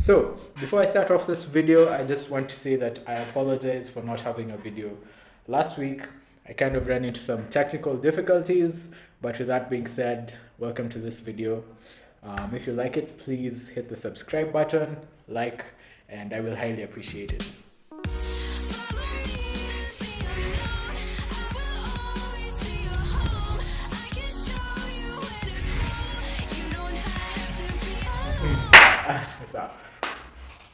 So, before I start off this video, I just want to say that I apologize for not having a video last week. I kind of ran into some technical difficulties, but with that being said, welcome to this video. If you like it, please hit the subscribe button, like, and I will highly appreciate it. What's up?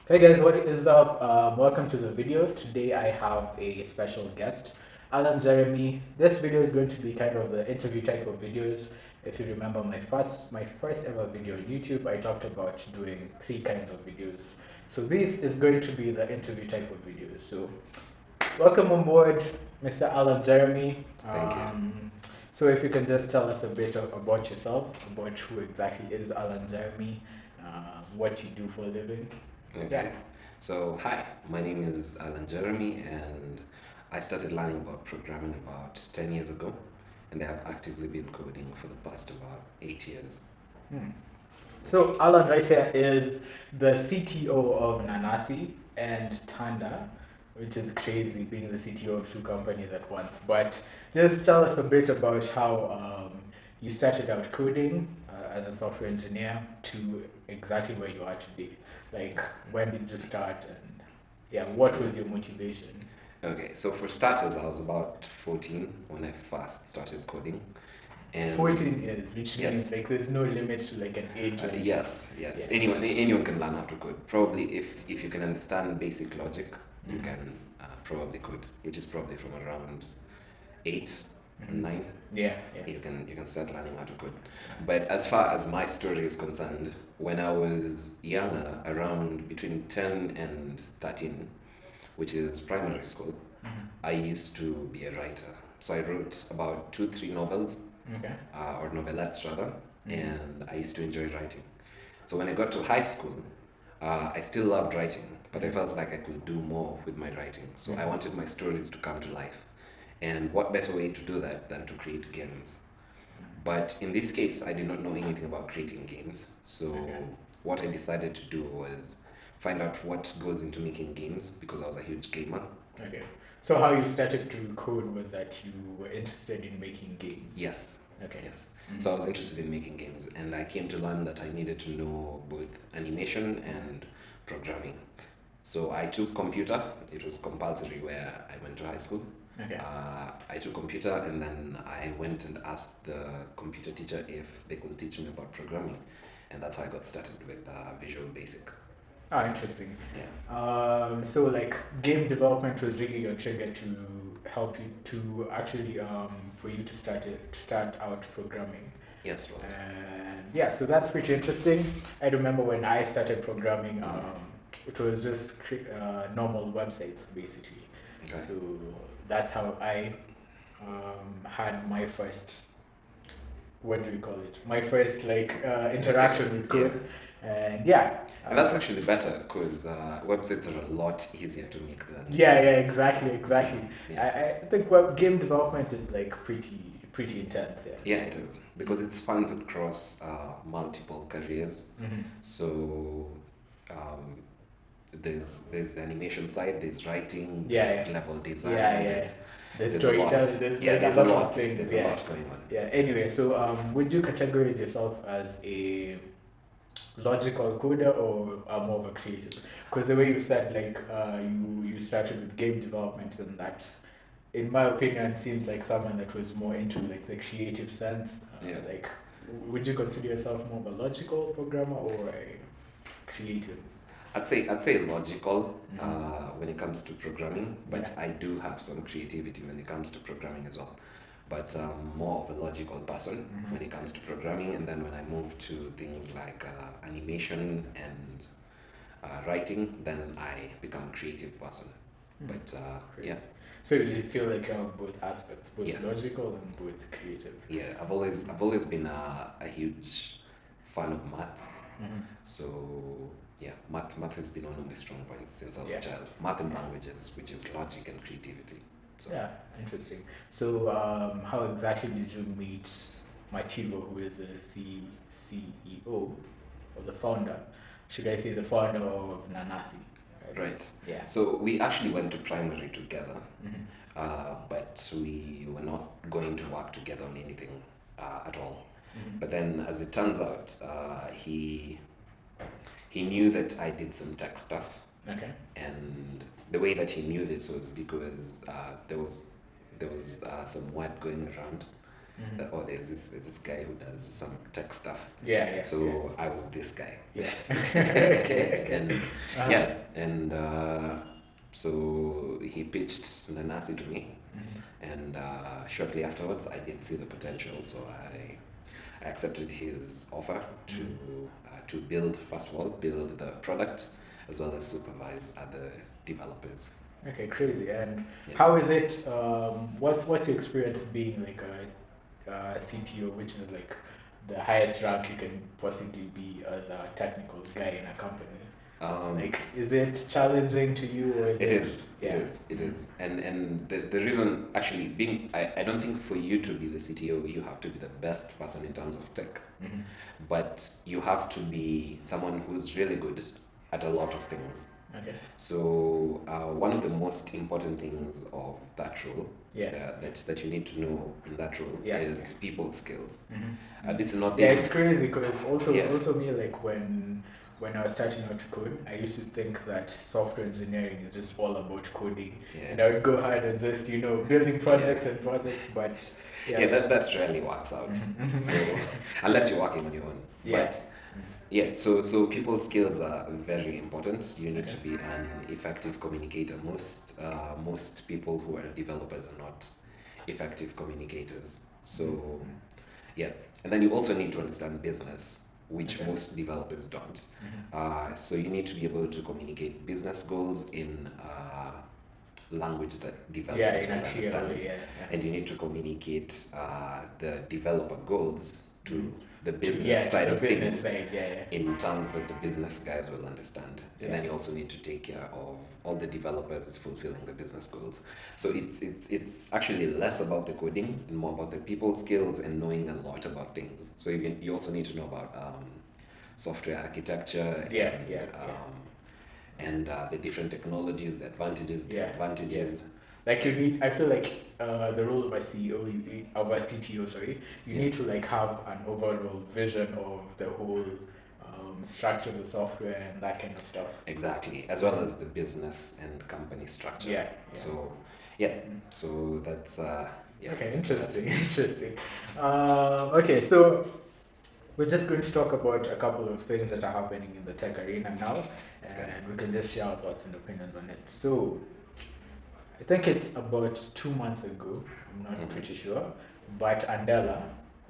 Hey guys, what is up? Welcome to the video. Today I have a special guest, Alan Jeremy. This video is going to be kind of the interview type of videos. If you remember my first ever video on YouTube, I talked about doing 3 kinds of videos. So this is going to be the interview type of videos. So welcome on board, Mr. Alan Jeremy. Thank you. So if you can just tell us a bit about yourself, about who exactly is Alan Jeremy, what you do for a living. Okay. Yeah. So, hi, my name is Alan Jeremy, and I started learning about programming about 10 years ago, and I have actively been coding for the past about 8 years. So Alan right here is the CTO of Nanasi and Tanda, which is crazy being the CTO of 2 companies at once. But just tell us a bit about how you started out coding as a software engineer to exactly where you are today. Like, when did you start, and yeah, what was your motivation? Okay, so for starters, I was about 14 when I first started coding. And 14 years, which Yes. means like there's no limit to like an age. or anything. yes. Yeah. Anyone can learn how to code. Probably if you can understand basic logic, you Mhm. can probably code, which is probably from around 8 or Mhm. 9. Yeah. You can start learning how to code. But as far as my story is concerned, when I was younger, around between 10 and 13, which is primary school, Mhm. I used to be a writer. So I wrote about 2-3 novels, Okay. or novelettes rather, Mhm. and I used to enjoy writing. So when I got to high school, I still loved writing, but I felt like I could do more with my writing. So I wanted my stories to come to life. And what better way to do that than to create games? But in this case, I did not know anything about creating games. So Okay. what I decided to do was find out what goes into making games, because I was a huge gamer. Okay. So how you started to code was that you were interested in making games. Yes. Okay. Yes. Mhm. So I was interested in making games, and I came to learn that I needed to know both animation and programming. So I took computer. It was compulsory where I went to high school. Okay. I took computer, and then I went and asked the computer teacher if they could teach me about programming, and that's how I got started with Visual Basic. Ah, interesting. Yeah. So like game development was really your trigger to help you to actually for you to start out programming. Yes, right. And yeah, so that's pretty interesting. I remember when I started programming, it was just normal websites basically. Okay. So that's how I had my first, what do we call it? My first like interaction with code. And yeah. And that's actually better, because websites are a lot easier to make than Yeah, games. exactly. Yeah. I think game development is like pretty intense. Yeah. Yeah, it is, because it spans across multiple careers. Mm-hmm. So there's the animation side, there's writing, Yeah, there's level design, Yeah. The there's a lot. storytelling, there's Yeah, like there's a a lot lot. of things. There's Yeah. a lot going on. Yeah. Anyway, so would you categorize yourself as a logical coder or more of a creative? Because the way you said like you started with game development, and that, in my opinion, seems like someone that was more into like the creative sense. Yeah. Like, would you consider yourself more of a logical programmer or a creative? I'd say logical Mhm. when it comes to programming, but Yeah. I do have some creativity when it comes to programming as well. But more of a logical person Mhm. when it comes to programming, and then when I move to things like animation and writing, then I become a creative person. Mm. But Great. yeah, So you feel like you have both aspects, both Yes. logical and both creative. yeah, I've always been a huge fan of math. Mm-hmm. So yeah, math has been one of my strong points since I was Yeah. a child. Math and languages, which is logic and creativity. So Yeah, interesting. So, how exactly did you meet Mativo, who is the CEO or the founder? should I say, the founder of Nanasi. Right. Yeah. So we actually went to primary together, Mhm. but we were not going to work together on anything at all. Mhm. But then, as it turns out, he knew that I did some tech stuff, Okay. and the way that he knew this was because there was some word going around Mhm. that, oh, there's this guy who does some tech stuff. Yeah, yeah. So I was this guy. Yeah. Okay. And Uh-huh. yeah, and so he pitched Nanasi to me, Mhm. and shortly afterwards, I did see the potential, so I accepted his offer to build, first of all, build the product as well as supervise other developers. Okay, crazy. And Yeah. how is it? What's your experience being like a CTO, which is like the highest rank you can possibly be as a technical guy in a company? Like, is it challenging to you, or is It it? is. Yeah. It is. And the reason actually being, I don't think for you to be the CTO, you have to be the best person in terms of tech, Mhm. but you have to be someone who's really good at a lot of things. Okay. So one of the most important things of that role, Yeah. that you need to know in that role, Yeah. is people skills. Mhm. This is not Yeah, the it's crazy because Yeah. also me, like when I was starting out to code, I used to think that software engineering is just all about coding, and Yeah. I would go hard and just building projects and projects, but Yeah, that rarely works out. Mhm. So unless you're working on your own. Yeah. But yeah, so people skills are very important. You need Okay. to be an effective communicator. Most people who are developers are not effective communicators. So Mhm. yeah, and then you also need to understand business, which Okay. most developers don't. Mhm. So you need to be able to communicate business goals in language that Yeah, developers in will a clear understand, way, yeah. and you need to communicate the developer goals to Mhm. the business Yeah, side to the of business things side, yeah. in terms that the business guys will understand. And then Yeah. you also need to take care of all the developers fulfilling the business goals. So it's actually less about the coding and more about the people skills and knowing a lot about things. So you also need to know about software architecture and the different technologies, the advantages, Yeah, disadvantages. Like I feel like the role of a CEO, of a CTO, sorry, you Yeah. need to like have an overall vision of the whole structure of the software and that kind of stuff. Exactly, as well as the business and company structure. Yeah. So yeah, Mm. so that's yeah. Okay, interesting, interesting. Okay, so we're just going to talk about a couple of things that are happening in the tech arena now, and we can just share our thoughts and opinions on it. So, I think it's about 2 months ago, I'm not Mhm. pretty sure, but Andela,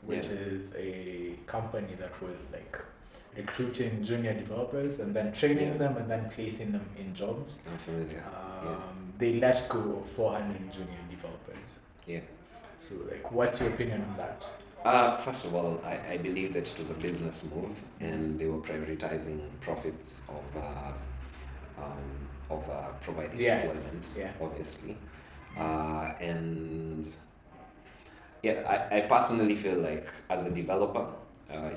which Yeah. is a company that was like recruiting junior developers and then training Yeah. them and then placing them in jobs, I'm familiar. they let go of 400 junior developers. Yeah. So, like, what's your opinion on that? First of all, I believe that it was a business move, and they were prioritizing profits of providing Yeah. employment, Yeah. obviously. And yeah, I personally feel like as a developer,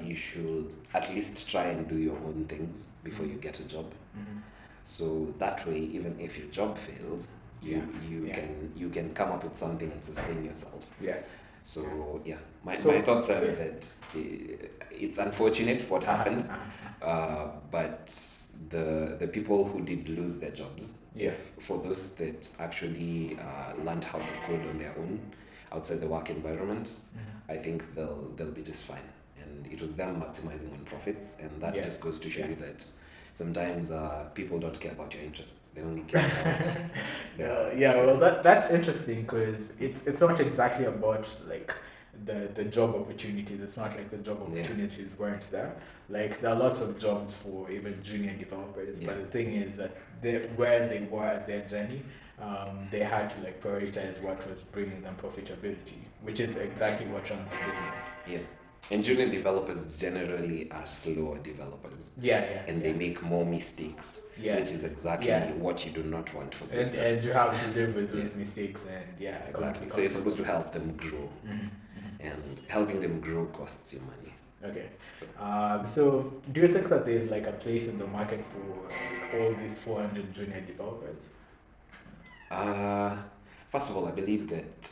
you should at least try and do your own things before you get a job. Mhm. So that way, even if your job fails, you Yeah. you can come up with something and sustain yourself. Yeah. So yeah, my So- thoughts are that it's unfortunate what happened, but the people who did lose their jobs, Yeah. for those that actually learned how to code on their own outside the work environment, Mhm. I think they'll be just fine. And it was them maximizing on profits, and that Yeah. just goes to show Yeah. you that sometimes people don't care about your interests; they only care about their Yeah, well, that's interesting because it's not exactly about like the job opportunities. It's not like the job Yeah. opportunities weren't there. Like there are lots of jobs for even junior developers, Yeah. but the thing is that where they were at their journey, they had to like prioritize what was bringing them profitability, which is exactly what runs a business. Yeah. And junior developers generally are slower developers. Yeah, yeah. And they make more mistakes, Yeah. which is exactly Yeah. what you do not want for and business. you have to live with those Yeah. mistakes and Exactly. So you're supposed to help them grow, Mhm. and helping them grow costs you money. Okay. So do you think that there's like a place in the market for like, all these 400 junior developers? Uh, First of all, I believe that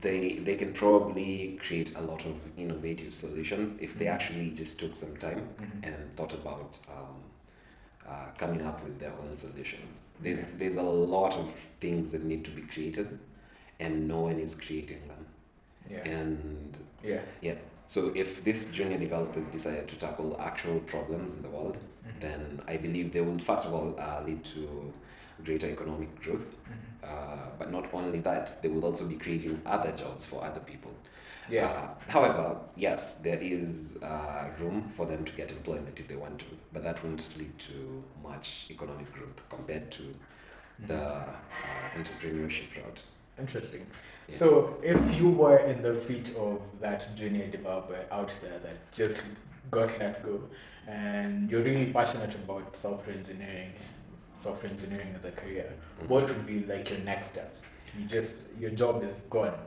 they can probably create a lot of innovative solutions if they actually just took some time and thought about coming up with their own solutions. There's a lot of things that need to be created, and no one is creating them. Yeah. And Yeah. yeah, so if these junior developers decide to tackle actual problems in the world, then I believe they will first of all lead to greater economic growth. But not only that, they will also be creating other jobs for other people. Yeah. However, yes, there is room for them to get employment if they want to, but that won't lead to much economic growth compared to the entrepreneurship route. Interesting. Yeah. So, if you were in the feet of that junior developer out there that just got let go, and you're really passionate about software engineering as a career, what would be like your next steps? Your job is gone,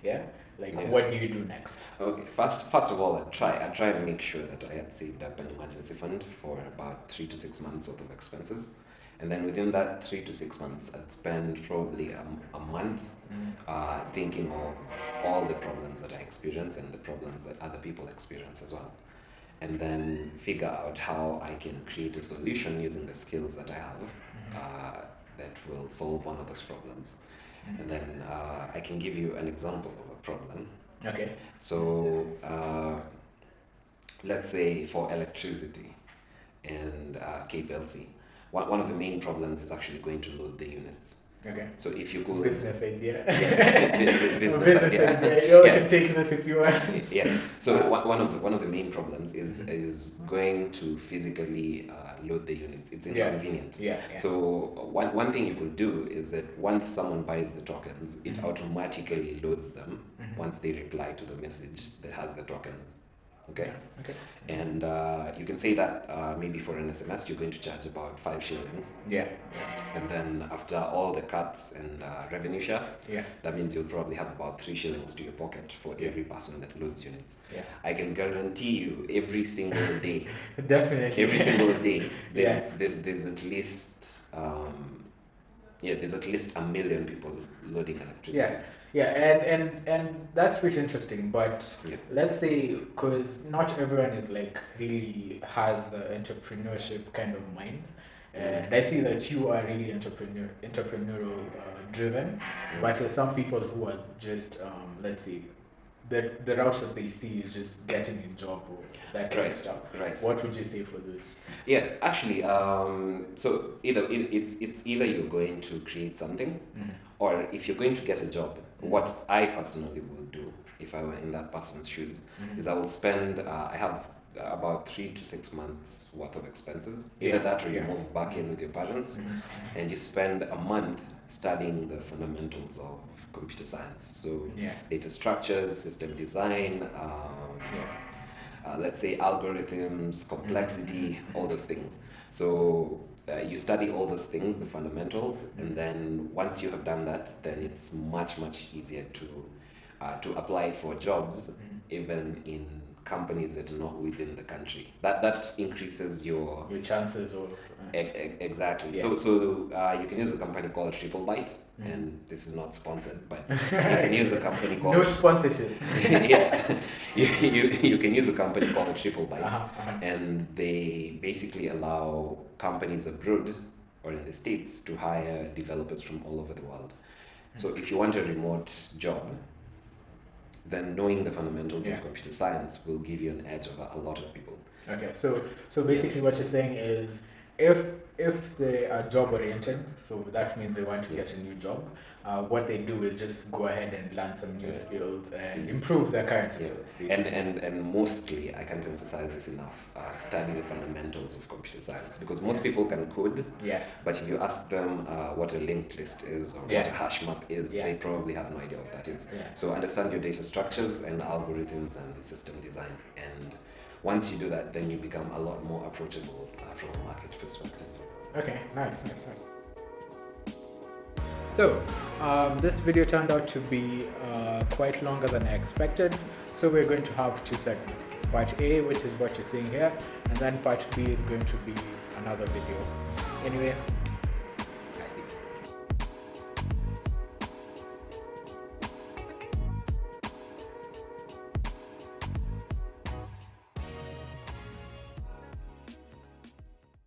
yeah. Like, Yeah. what do you do next? Okay, first of all, I try to make sure that I had saved up an emergency fund for about 3 to 6 months worth of expenses, and then within that 3 to 6 months, I'd spend probably a month thinking of all the problems that I experience and the problems that other people experience as well, and then figure out how I can create a solution using the skills that I have that will solve one of those problems. And then I can give you an example of a problem. Okay. So let's say for electricity and KPLC, one of the main problems is actually going to load the units. Okay. So if you could Business idea. business idea. You Yeah. can take this if you want. Yeah. So one of the main problems is going to physically load the units. It's inconvenient. Yeah. So one thing you could do is that once someone buys the tokens, it automatically loads them once they reply to the message that has the tokens. Okay. Okay. And you can say that maybe for an SMS you're going to charge about 5 shillings. Yeah. And then after all the cuts and revenue share, Yeah. that means you'll probably have about 3 shillings to your pocket for every person that loads units. Yeah. I can guarantee you every single day, Definitely. every single day, Yeah. there's at least there's at least 1 million people loading electricity. Yeah, and that's pretty interesting. But Yeah. let's say, because not everyone is like really has the entrepreneurship kind of mind, and I see that you are really entrepreneurial driven. But there's some people who are just let's say the route that they see is just getting a job or that kind of stuff. Right. What would you say for those? Yeah, actually, so it's either you're going to create something, or if you're going to get a job, what I personally will do if I were in that person's shoes is I will spend. I have about 3 to 6 months worth of expenses. Either that, or you move back in with your parents, and you spend a month studying the fundamentals of computer science. So data structures, system design. Let's say algorithms, complexity, all those things. So you study all those things, the fundamentals, and then once you have done that, then it's much easier to apply for jobs, even in companies that are not within the country. That increases your chances of exactly. Yeah. So you can use a company called Triple Byte, and this is not sponsored, but you can use a company called no sponsorship. yeah, you can use a company called Triple Byte, and they basically allow companies abroad or in the States to hire developers from all over the world. So if you want a remote job, then knowing the fundamentals of computer science will give you an edge over a lot of people. Okay, so basically what you're saying is if they are job oriented, so that means they want to get a new job, what they do is just go ahead and learn some new skills and improve their current skills. And mostly, I can't emphasize this enough, study the fundamentals of computer science, because most people can code, but if you ask them what a linked list is or what a hash map is, they probably have no idea what that is. So understand your data structures and algorithms and system design, and once you do that, then you become a lot more approachable from a market perspective. Okay, nice. So, this video turned out to be quite longer than I expected, so we're going to have 2 segments. part A, which is what you're seeing here, and then part B is going to be another video. Anyway,